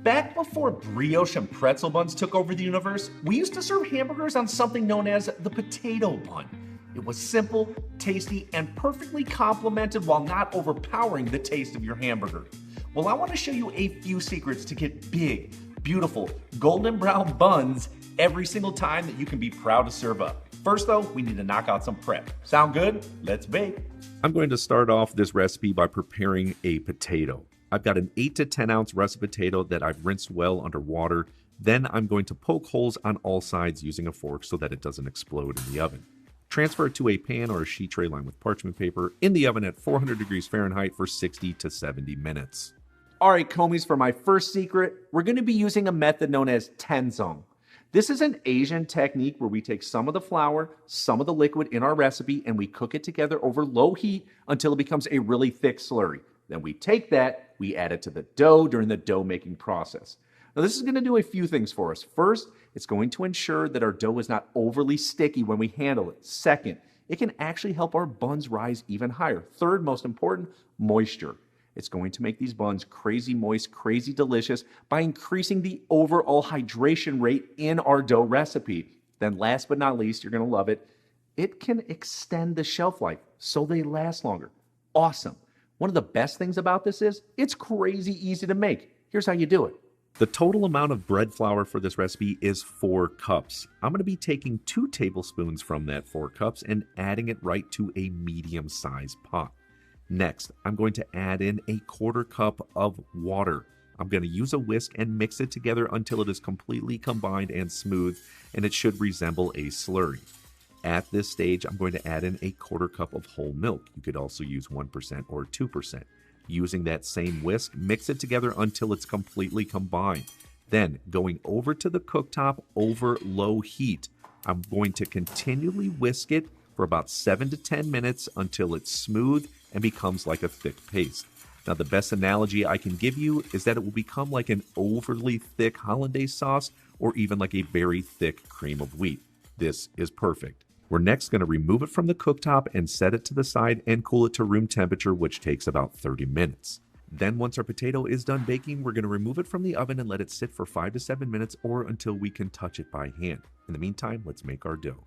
Back before brioche and pretzel buns took over the universe, we used to serve hamburgers on something known as the potato bun. It was simple, tasty, and perfectly complemented while not overpowering the taste of your hamburger. Well, I want to show you a few secrets to get big, beautiful, golden brown buns every single time that you can be proud to serve up. First though, we need to knock out some prep. Sound good? Let's bake. I'm going to start off this recipe by preparing a potato. I've got an 8 to 10 ounce russet potato that I've rinsed well under water. Then I'm going to poke holes on all sides using a fork so that it doesn't explode in the oven. Transfer it to a pan or a sheet tray lined with parchment paper in the oven at 400 degrees Fahrenheit for 60 to 70 minutes. All right, Komis, for my first secret, we're going to be using a method known as tenzong. This is an Asian technique where we take some of the flour, some of the liquid in our recipe, and we cook it together over low heat until it becomes a really thick slurry. Then we take that, we add it to the dough during the dough making process. Now this is going to do a few things for us. First, it's going to ensure that our dough is not overly sticky when we handle it. Second, it can actually help our buns rise even higher. Third, most important, moisture. It's going to make these buns crazy moist, crazy delicious by increasing the overall hydration rate in our dough recipe. Then last but not least, you're going to love it, it can extend the shelf life so they last longer. Awesome. One of the best things about this is it's crazy easy to make. Here's how you do it. The total amount of bread flour for this recipe is 4 cups. I'm going to be taking 2 tablespoons from that 4 cups and adding it right to a medium-sized pot. Next, I'm going to add in a 1/4 cup of water. I'm going to use a whisk and mix it together until it is completely combined and smooth, and it should resemble a slurry. At this stage, I'm going to add in a 1/4 cup of whole milk. You could also use 1% or 2%. Using that same whisk, mix it together until it's completely combined. Then, going over to the cooktop over low heat, I'm going to continually whisk it for about 7 to 10 minutes until it's smooth and becomes like a thick paste. Now, the best analogy I can give you is that it will become like an overly thick hollandaise sauce or even like a very thick cream of wheat. This is perfect. We're next going to remove it from the cooktop and set it to the side and cool it to room temperature, which takes about 30 minutes. Then once our potato is done baking, we're going to remove it from the oven and let it sit for 5 to 7 minutes or until we can touch it by hand. In the meantime, let's make our dough.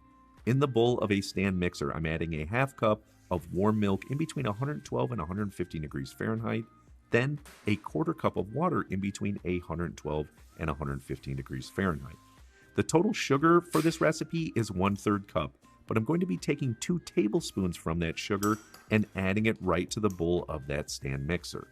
In the bowl of a stand mixer, I'm adding a 1/2 cup of warm milk in between 112 and 115 degrees Fahrenheit, then a 1/4 cup of water in between 112 and 115 degrees Fahrenheit. The total sugar for this recipe is 1/3 cup, but I'm going to be taking 2 tablespoons from that sugar and adding it right to the bowl of that stand mixer.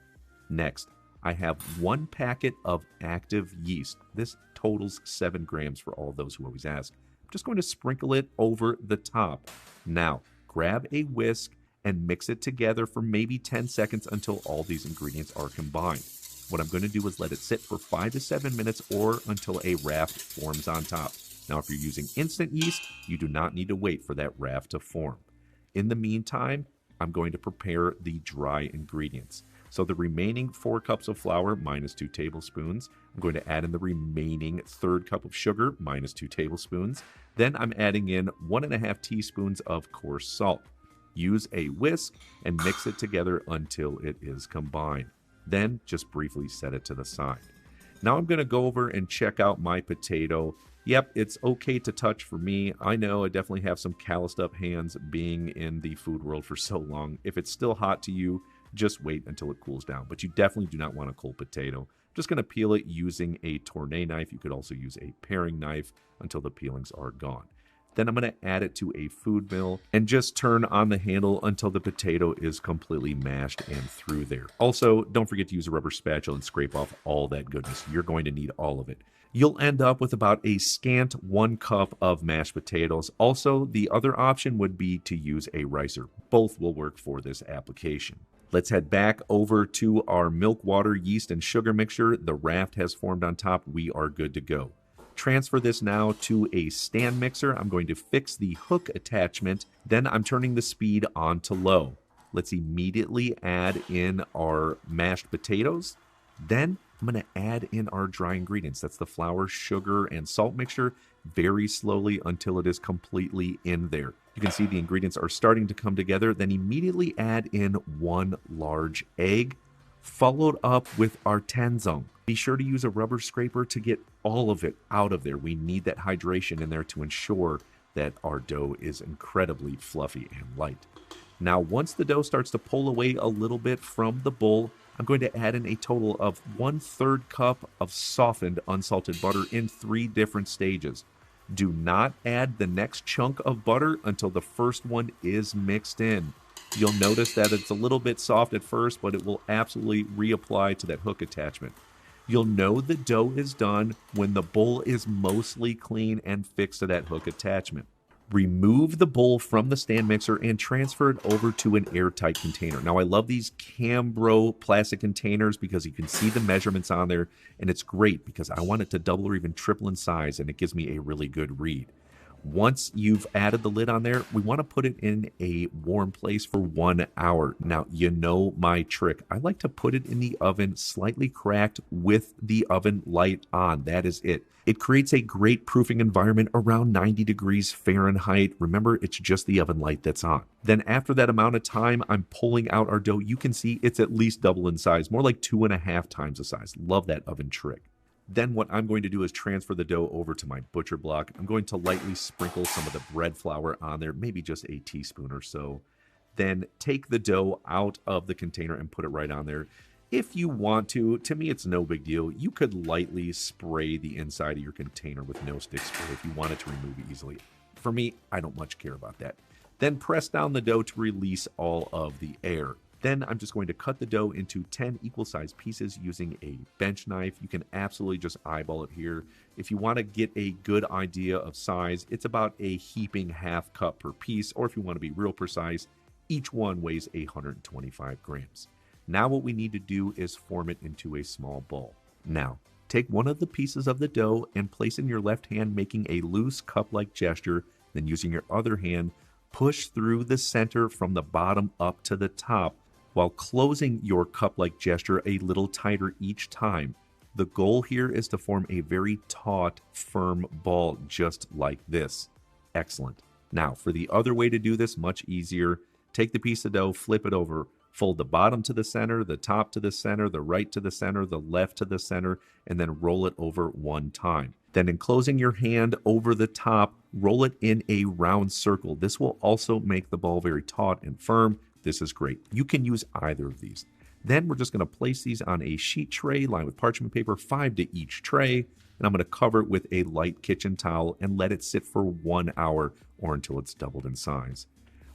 Next, I have 1 packet of active yeast. This totals 7 grams for all those who always ask. I'm just going to sprinkle it over the top. Now, grab a whisk and mix it together for maybe 10 seconds until all these ingredients are combined. What I'm going to do is let it sit for 5 to 7 minutes or until a raft forms on top. Now, if you're using instant yeast, you do not need to wait for that raft to form. In the meantime, I'm going to prepare the dry ingredients. So the remaining 4 cups of flour minus 2 tablespoons. I'm going to add in the remaining 1/3 cup of sugar minus 2 tablespoons. Then I'm adding in 1.5 teaspoons of coarse salt. Use a whisk and mix it together until it is combined. Then just briefly set it to the side. Now I'm going to go over and check out my potato. Yep, it's okay to touch for me. I know I definitely have some calloused up hands being in the food world for so long. If it's still hot to you, just wait until it cools down. But you definitely do not want a cold potato. I'm just going to peel it using a tournée knife. You could also use a paring knife until the peelings are gone. Then I'm going to add it to a food mill and just turn on the handle until the potato is completely mashed and through there. Also, don't forget to use a rubber spatula and scrape off all that goodness. You're going to need all of it. You'll end up with about a scant 1 cup of mashed potatoes. Also, the other option would be to use a ricer. Both will work for this application. Let's head back over to our milk, water, yeast, and sugar mixture. The raft has formed on top. We are good to go. Transfer this now to a stand mixer. I'm going to fix the hook attachment. Then I'm turning the speed on to low. Let's immediately add in our mashed potatoes. Then I'm going to add in our dry ingredients. That's the flour, sugar, and salt mixture very slowly until it is completely in there. You can see the ingredients are starting to come together. Then immediately add in 1 large egg, followed up with our tenzong. Be sure to use a rubber scraper to get all of it out of there. We need that hydration in there to ensure that our dough is incredibly fluffy and light. Now, once the dough starts to pull away a little bit from the bowl, I'm going to add in a total of 1/3 cup of softened unsalted butter in 3 different stages. Do not add the next chunk of butter until the first one is mixed in. You'll notice that it's a little bit soft at first, but it will absolutely reapply to that hook attachment. You'll know the dough is done when the bowl is mostly clean and fixed to that hook attachment. Remove the bowl from the stand mixer and transfer it over to an airtight container. Now, I love these Cambro plastic containers because you can see the measurements on there, and it's great because I want it to double or even triple in size, and it gives me a really good read. Once you've added the lid on there, we want to put it in a warm place for 1 hour. Now, you know my trick. I like to put it in the oven slightly cracked with the oven light on. That is it. It creates a great proofing environment around 90 degrees Fahrenheit. Remember, it's just the oven light that's on. Then after that amount of time, I'm pulling out our dough. You can see it's at least double in size, more like 2.5 times the size. Love that oven trick. Then what I'm going to do is transfer the dough over to my butcher block. I'm going to lightly sprinkle some of the bread flour on there, maybe just a teaspoon or so. Then take the dough out of the container and put it right on there. If you want to me it's no big deal. You could lightly spray the inside of your container with no stick spray if you wanted to remove it easily. For me, I don't much care about that. Then press down the dough to release all of the air. Then I'm just going to cut the dough into 10 equal-sized pieces using a bench knife. You can absolutely just eyeball it here. If you want to get a good idea of size, it's about a heaping half cup per piece, or if you want to be real precise, each one weighs 125 grams. Now what we need to do is form it into a small ball. Now, take one of the pieces of the dough and place it in your left hand, making a loose cup-like gesture. Then using your other hand, push through the center from the bottom up to the top, while closing your cup-like gesture a little tighter each time. The goal here is to form a very taut, firm ball, just like this. Excellent. Now, for the other way to do this, much easier, take the piece of dough, flip it over, fold the bottom to the center, the top to the center, the right to the center, the left to the center, and then roll it over 1 time. Then enclosing your hand over the top, roll it in a round circle. This will also make the ball very taut and firm. This is great. You can use either of these. Then we're just going to place these on a sheet tray lined with parchment paper, 5 to each tray, and I'm going to cover it with a light kitchen towel and let it sit for 1 hour or until it's doubled in size.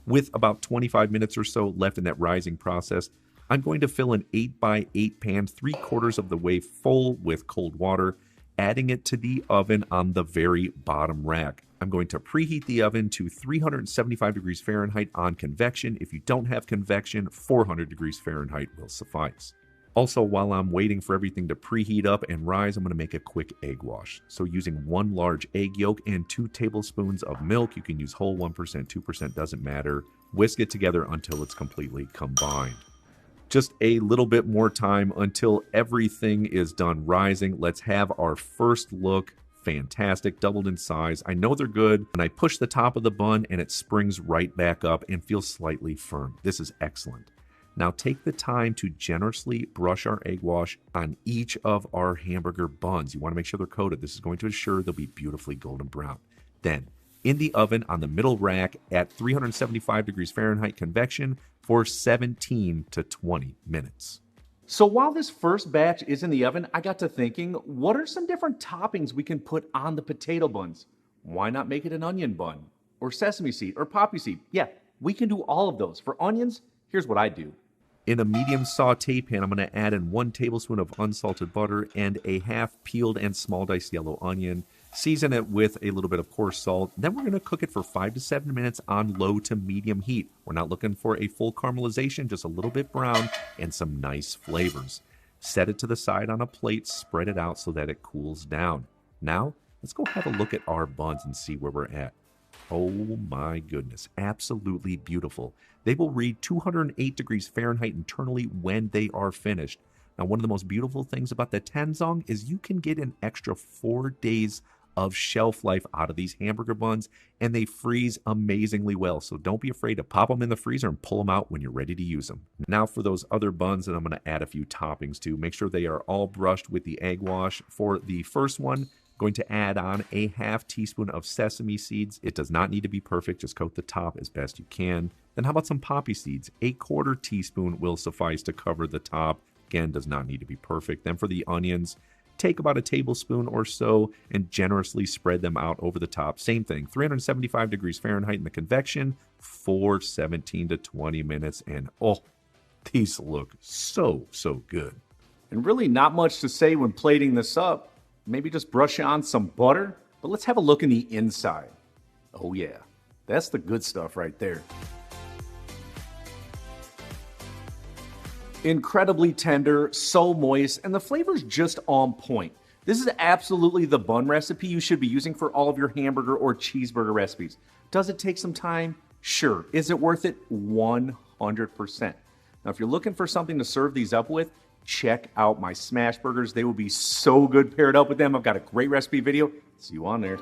With about 25 minutes or so left in that rising process, I'm going to fill an 8x8 pan 3/4 of the way full with cold water, adding it to the oven on the very bottom rack. I'm going to preheat the oven to 375 degrees Fahrenheit on convection. If you don't have convection, 400 degrees Fahrenheit will suffice. Also, while I'm waiting for everything to preheat up and rise, I'm going to make a quick egg wash. So using 1 large egg yolk and 2 tablespoons of milk, you can use whole 1%, 2%, doesn't matter. Whisk it together until it's completely combined. Just a little bit more time until everything is done rising. Let's have our first look. Fantastic, doubled in size. I know they're good. And I push the top of the bun and it springs right back up and feels slightly firm. This is excellent. Now take the time to generously brush our egg wash on each of our hamburger buns. You want to make sure they're coated. This is going to ensure they'll be beautifully golden brown. Then in the oven on the middle rack at 375 degrees Fahrenheit convection for 17 to 20 minutes. So while this first batch is in the oven, I got to thinking, what are some different toppings we can put on the potato buns? Why not make it an onion bun? Or sesame seed or poppy seed? Yeah, we can do all of those. For onions, here's what I do. In a medium saute pan, I'm going to add in 1 tablespoon of unsalted butter and a half peeled and small diced yellow onion. Season it with a little bit of coarse salt. Then we're going to cook it for 5 to 7 minutes on low to medium heat. We're not looking for a full caramelization, just a little bit brown and some nice flavors. Set it to the side on a plate, spread it out so that it cools down. Now, let's go have a look at our buns and see where we're at. Oh my goodness, absolutely beautiful. They will read 208 degrees Fahrenheit internally when they are finished. Now, one of the most beautiful things about the Tenzong is you can get an extra 4 days of shelf life out of these hamburger buns, and they freeze amazingly well. So don't be afraid to pop them in the freezer and pull them out when you're ready to use them. Now for those other buns, and I'm going to add a few toppings to. Make sure they are all brushed with the egg wash. For the first one, going to add on a half teaspoon of sesame seeds. It does not need to be perfect. Just coat the top as best you can. Then how about some poppy seeds? A quarter teaspoon will suffice to cover the top. Again, does not need to be perfect. Then for the onions, take about a tablespoon or so and generously spread them out over the top. Same thing, 375 degrees Fahrenheit in the convection for 17 to 20 minutes. And oh, these look so good. And really not much to say when plating this up. Maybe just brush on some butter. But let's have a look in the inside. Oh yeah, that's the good stuff right there. Incredibly tender, so moist, and the flavor's just on point. This is absolutely the bun recipe you should be using for all of your hamburger or cheeseburger recipes. Does it take some time? Sure. Is it worth it? 100%. Now, if you're looking for something to serve these up with, check out my smash burgers. They will be so good paired up with them. I've got a great recipe video. See you on there.